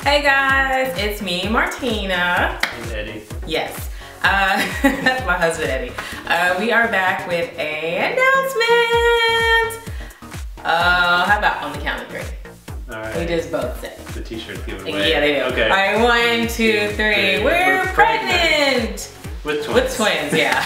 Hey guys, it's me, Martina. And Eddie. Yes, that's my husband, Eddie. We are back with an announcement. How about on the count of three? All right. We just both said. The t-shirt give it away. Yeah, they do. Okay. All right, 1, 2, 3. We're pregnant. With twins. With twins, yeah.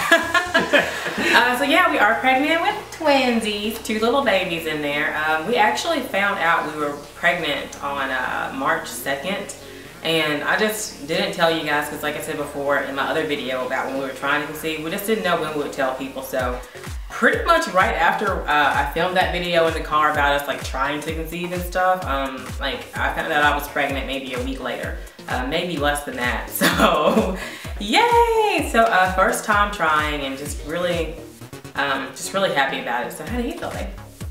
So yeah, we are pregnant with twinsies, 2 little babies in there. We actually found out we were pregnant on March 2nd. And I just didn't tell you guys because like I said before in my other video about when we were trying to conceive, we just didn't know when we would tell people. So pretty much right after I filmed that video in the car about us like trying to conceive and stuff, like I found out I was pregnant maybe a week later, maybe less than that. So yay! So first time trying and just really happy about it. So how do you feel, babe?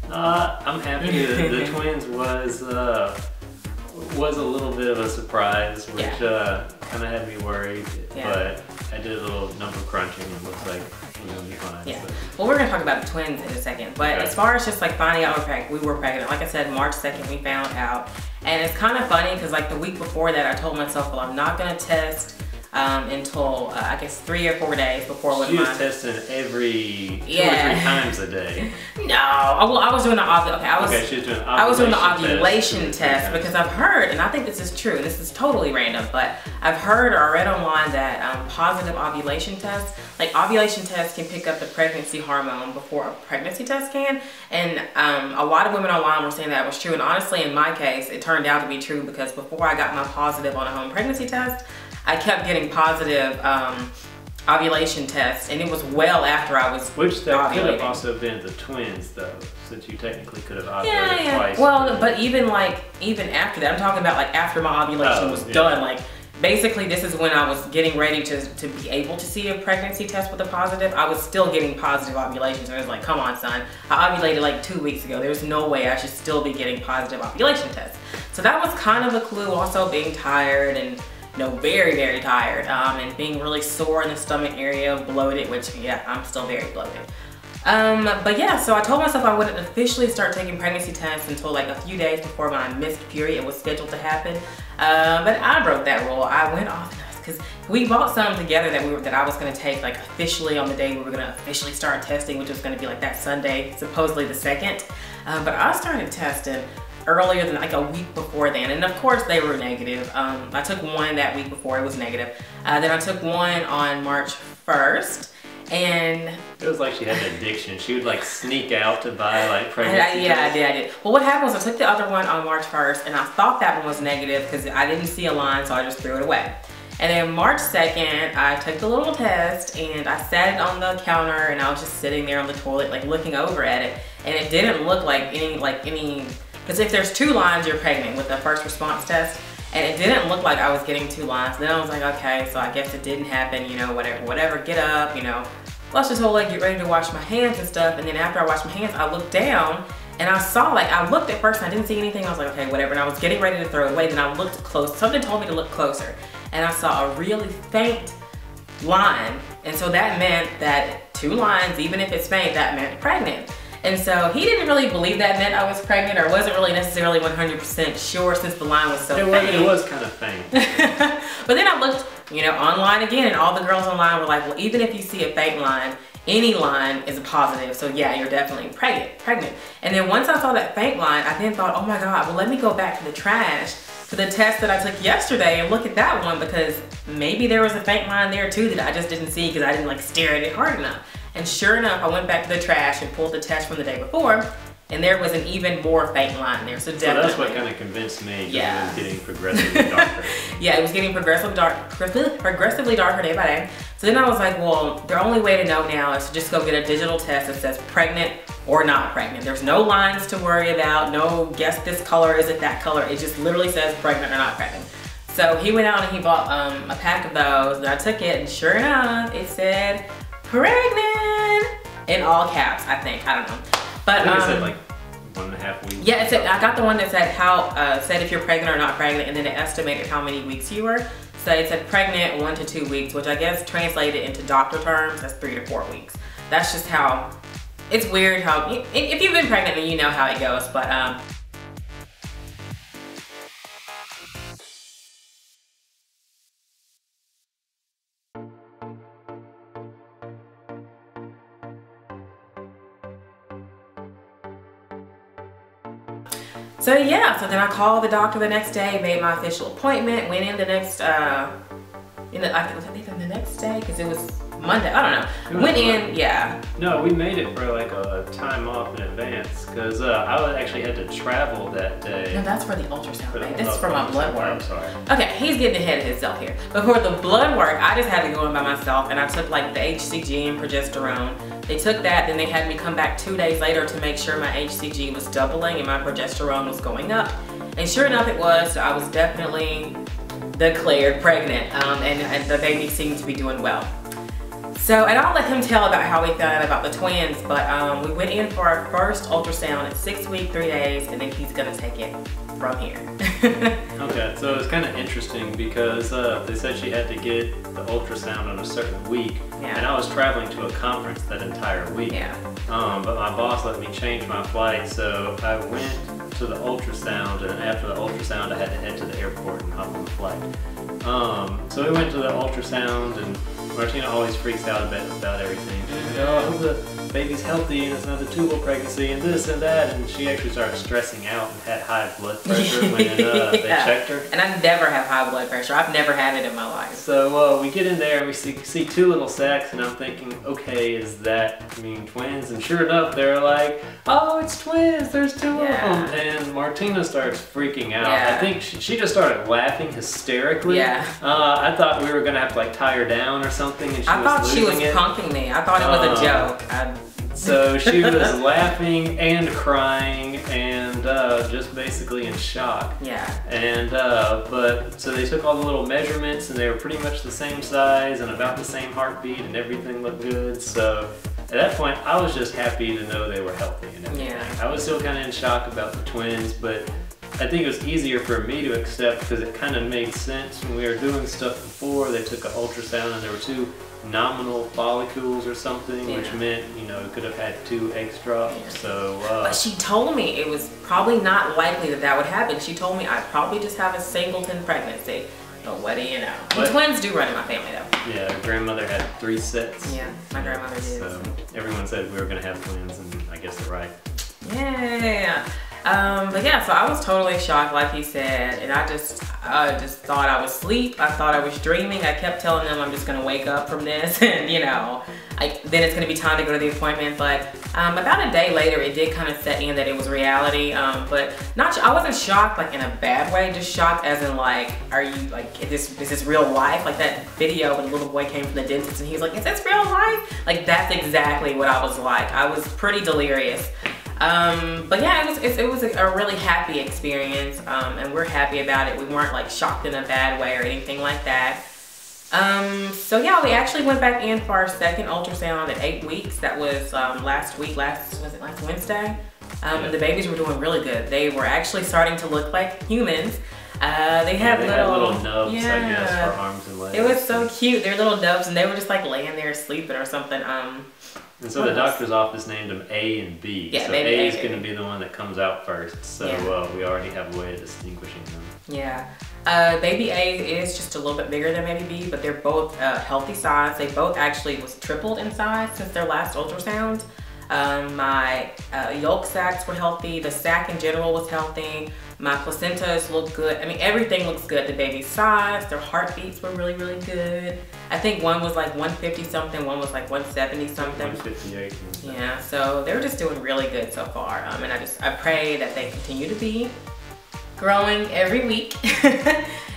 I'm happy that the twins was a little bit of a surprise, which kind of had me worried, but I did a little number crunching and it looks like we're gonna be fine. Yeah. So. Well, we're gonna talk about the twins in a second, but as far as just like finding out we were pregnant, like I said, March 2nd we found out, and it's kind of funny because like the week before that I told myself, well, I'm not gonna test until I guess 3 or 4 days before. She was testing every 2 or 3 times a day. No, well, I was doing the she was doing I was doing the ovulation test because I've heard, and I think this is true, this is totally random, but I've heard or read online that positive ovulation tests, like ovulation tests can pick up the pregnancy hormone before a pregnancy test can, and a lot of women online were saying that was true, and honestly in my case it turned out to be true because before I got my positive on a home pregnancy test, I kept getting positive ovulation tests, and it was well after I was Which that ovulating. could have also been the twins, though, since you technically could have ovulated twice. Well, but even after that, I'm talking about like after my ovulation was done. Like basically, this is when I was getting ready to be able to see a pregnancy test with a positive. I was still getting positive ovulations, and I was like, come on, son, I ovulated like 2 weeks ago. There's no way I should still be getting positive ovulation tests. So that was kind of a clue. Also being tired and very, very tired, and being really sore in the stomach area, bloated, which yeah, I'm still very bloated. But yeah, so I told myself I wouldn't officially start taking pregnancy tests until like a few days before my missed period was scheduled to happen. But I broke that rule. I went off because we bought some together that I was gonna take like officially on the day we were gonna officially start testing, which was gonna be like that Sunday, supposedly the 2nd. But I started testing earlier than like a week before then, and of course they were negative. I took one that week before, it was negative. Then I took one on March 1st, and it was like she had an addiction. She would like sneak out to buy like pregnancy tests. I did. Well, what happened was I took the other one on March 1st, and I thought that one was negative because I didn't see a line, so I just threw it away. And then March 2nd, I took the little test and I sat it on the counter, and I was just sitting there on the toilet like looking over at it, and it didn't look like any because if there's 2 lines, you're pregnant with the first response test, and it didn't look like I was getting 2 lines. Then I was like, okay, so I guess it didn't happen, you know, whatever, get up, you know. Flush the toilet, get ready to wash my hands and stuff, and then after I washed my hands, I looked down, and I saw, like, I looked at first and I didn't see anything. I was like, okay, whatever, and I was getting ready to throw it away, then I looked close. Something told me to look closer, and I saw a really faint line, and so that meant that 2 lines, even if it's faint, that meant pregnant. And so he didn't really believe that meant I was pregnant, or wasn't really necessarily 100% sure since the line was so faint. It was kind of faint. But then I looked, you know, online again, and all the girls online were like, well, even if you see a faint line, any line is a positive. So yeah, you're definitely pregnant. And then once I saw that faint line, I then thought, oh my God, well, let me go back to the trash to the test that I took yesterday and look at that one, because maybe there was a faint line there too that I just didn't see because I didn't like stare at it hard enough. And sure enough, I went back to the trash and pulled the test from the day before, and there was an even more faint line there. So definitely. So that's what kind of convinced me. Yeah. It was getting progressively darker. Yeah, it was getting progressively darker day by day. So then I was like, well, the only way to know now is to just go get a digital test that says pregnant or not pregnant. There's no lines to worry about, no guess this color, is it that color? It just literally says pregnant or not pregnant. So he went out and he bought a pack of those, and I took it, and sure enough, it said pregnant in all caps, I think. I don't know. But I think it said like 1.5 weeks. Yeah, it said, I got the one that said said if you're pregnant or not pregnant, and then it estimated how many weeks you were. So it said pregnant 1 to 2 weeks, which I guess translated into doctor terms, that's 3 to 4 weeks. That's just how, it's weird how, if you've been pregnant, then you know how it goes. But So yeah, so then I called the doctor the next day, made my official appointment, went in the next, I think the next day, because it was Monday, I don't know. Went in, yeah. No, we made it for like a time off in advance, because I actually had to travel that day. No, that's for the ultrasound, right? This is for my blood work. I'm sorry. Okay, he's getting ahead of himself here. But for the blood work, I just had to go in by myself, and I took like the HCG and progesterone. They took that, then they had me come back 2 days later to make sure my HCG was doubling and my progesterone was going up. And sure enough it was, so I was definitely declared pregnant, and the baby seemed to be doing well. So, and I'll let him tell about how we found out about the twins, but we went in for our first ultrasound at 6 weeks, 3 days, and then he's gonna take it from here. Okay, so it's kind of interesting because they said she had to get the ultrasound on a certain week, and I was traveling to a conference that entire week. Yeah. But my boss let me change my flight, so I went to the ultrasound, and after the ultrasound I had to head to the airport and hop on the flight. So we went to the ultrasound, and Martina always freaks out about everything. She's like, oh, I hope the baby's healthy and it's not a tubal pregnancy and this and that, and she actually started stressing out and had high blood pressure when they checked her. And I never have high blood pressure. I've never had it in my life. So we get in there and we see 2 little sacs, and I'm thinking, okay, is that twins? And sure enough, they're like, oh, it's twins, there's 2 of them. And Martina starts freaking out. I think she just started laughing hysterically. I thought we were gonna have to like tie her down or something, and I thought she was punking me. I thought it was a joke. So she was laughing and crying and just basically in shock. Yeah. And so they took all the little measurements, and they were pretty much the same size and about the same heartbeat, and everything looked good. So at that point, I was just happy to know they were healthy and everything. Yeah. I was still kind of in shock about the twins, but I think it was easier for me to accept because it kind of made sense when we were doing stuff before. They took an ultrasound and there were 2 nominal follicles or something, which meant, it could have had 2 eggs dropped. So, but she told me it was probably not likely that would happen. She told me I'd probably just have a singleton pregnancy. But what do you know? The twins do run in my family though. Yeah, her grandmother had 3 sets. Yeah, my grandmother did. So everyone said we were gonna have twins, and I guess they're right. Yeah. But yeah, so I was totally shocked, like he said, and I just thought I was asleep. I thought I was dreaming. I kept telling them I'm just gonna wake up from this, and then it's gonna be time to go to the appointment. But about a day later, it did kind of set in that it was reality. But I wasn't shocked like in a bad way, just shocked as in like, are you like, is this real life? Like that video when the little boy came from the dentist and he was like, is this real life? Like that's exactly what I was like. I was pretty delirious. But yeah, it was a really happy experience, and we're happy about it. We weren't like shocked in a bad way or anything like that. So yeah, we actually went back in for our second ultrasound at 8 weeks. That was last Wednesday? And the babies were doing really good. They were actually starting to look like humans. They had little nubs, I guess, for arms and legs. It was so cute. They're little nubs, and they were just like laying there sleeping or something. And so the doctor's office named them A and B. Yeah, so A is going to be the one that comes out first. So we already have a way of distinguishing them. Yeah. Baby A is just a little bit bigger than baby B, but they're both healthy size. They both actually was tripled in size since their last ultrasound. My yolk sacs were healthy. The sac in general was healthy. My placentas look good. I mean, everything looks good. The baby's size, their heartbeats were really, really good. I think one was like 150 something, one was like 170 something. 158. Yeah, so they're just doing really good so far. And I pray that they continue to be growing every week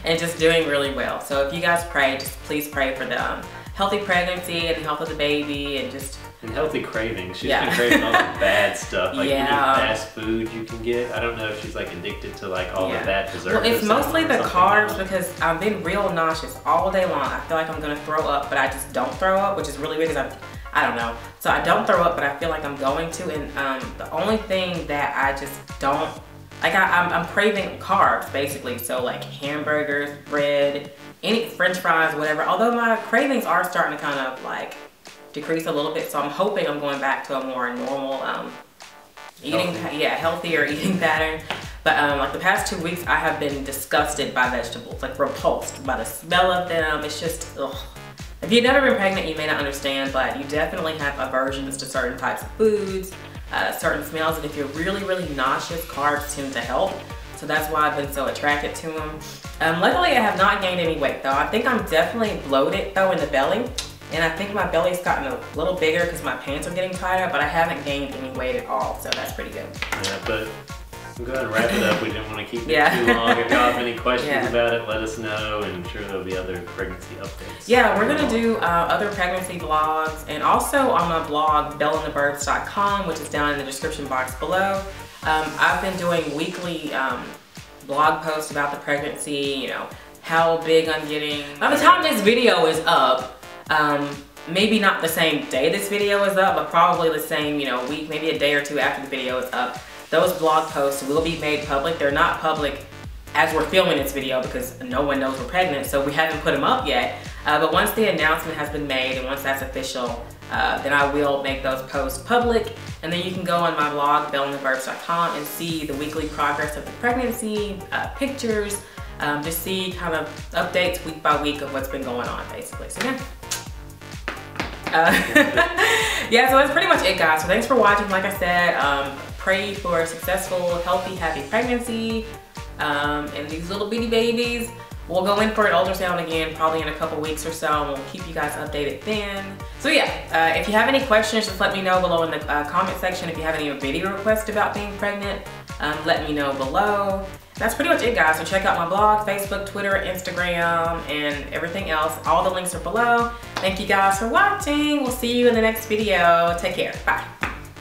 and just doing really well. So if you guys pray, just please pray for the healthy pregnancy and the health of the baby, and just and healthy cravings. She's been craving all the bad stuff, like even fast food you can get. I don't know if she's like addicted to like all the bad preservatives. Well, it's mostly the carbs because I've been real nauseous all day long. I feel like I'm gonna throw up, but I just don't throw up, which is really weird because I don't know. So I don't throw up, but I feel like I'm going to. And the only thing that I just don't like, I'm craving carbs basically. So like hamburgers, bread, any French fries, whatever. Although my cravings are starting to kind of like decrease a little bit, so I'm hoping I'm going back to a more normal healthier eating pattern. But like the past 2 weeks, I have been disgusted by vegetables, like repulsed by the smell of them. It's just, ugh. If you've never been pregnant, you may not understand, but you definitely have aversions to certain types of foods. certain smells, and if you're really, really nauseous, carbs tend to help. So that's why I've been so attracted to them. Luckily, I have not gained any weight though. I think I'm definitely bloated though in the belly. And I think my belly's gotten a little bigger because my pants are getting tighter, but I haven't gained any weight at all, so that's pretty good. Yeah, but we'll go ahead and wrap it up. We didn't want to keep it too long. If y'all have any questions about it, let us know, and I'm sure there'll be other pregnancy updates. Yeah, we're gonna do other pregnancy vlogs, and also on my blog, belleandthebirds.com, which is down in the description box below. I've been doing weekly blog posts about the pregnancy, you know, how big I'm getting. By the time this video is up, maybe not the same day this video is up, but probably the same, you know, week, maybe a day or two after the video is up, those blog posts will be made public. They're not public as we're filming this video because no one knows we're pregnant, so we haven't put them up yet. But once the announcement has been made and once that's official, then I will make those posts public. And then you can go on my blog, belleandthebirds.com, and see the weekly progress of the pregnancy, pictures, to see kind of updates week by week of what's been going on, basically. So yeah. Yeah, so that's pretty much it, guys. So thanks for watching. Like I said, pray for a successful, healthy, happy pregnancy, and these little bitty babies. We'll go in for an ultrasound again probably in a couple weeks or so, and we'll keep you guys updated then. So yeah, if you have any questions, just let me know below in the comment section. If you have any video requests about being pregnant, let me know below. That's pretty much it, guys. So check out my blog, Facebook, Twitter, Instagram, and everything else. All the links are below. Thank you guys for watching. We'll see you in the next video. Take care. Bye.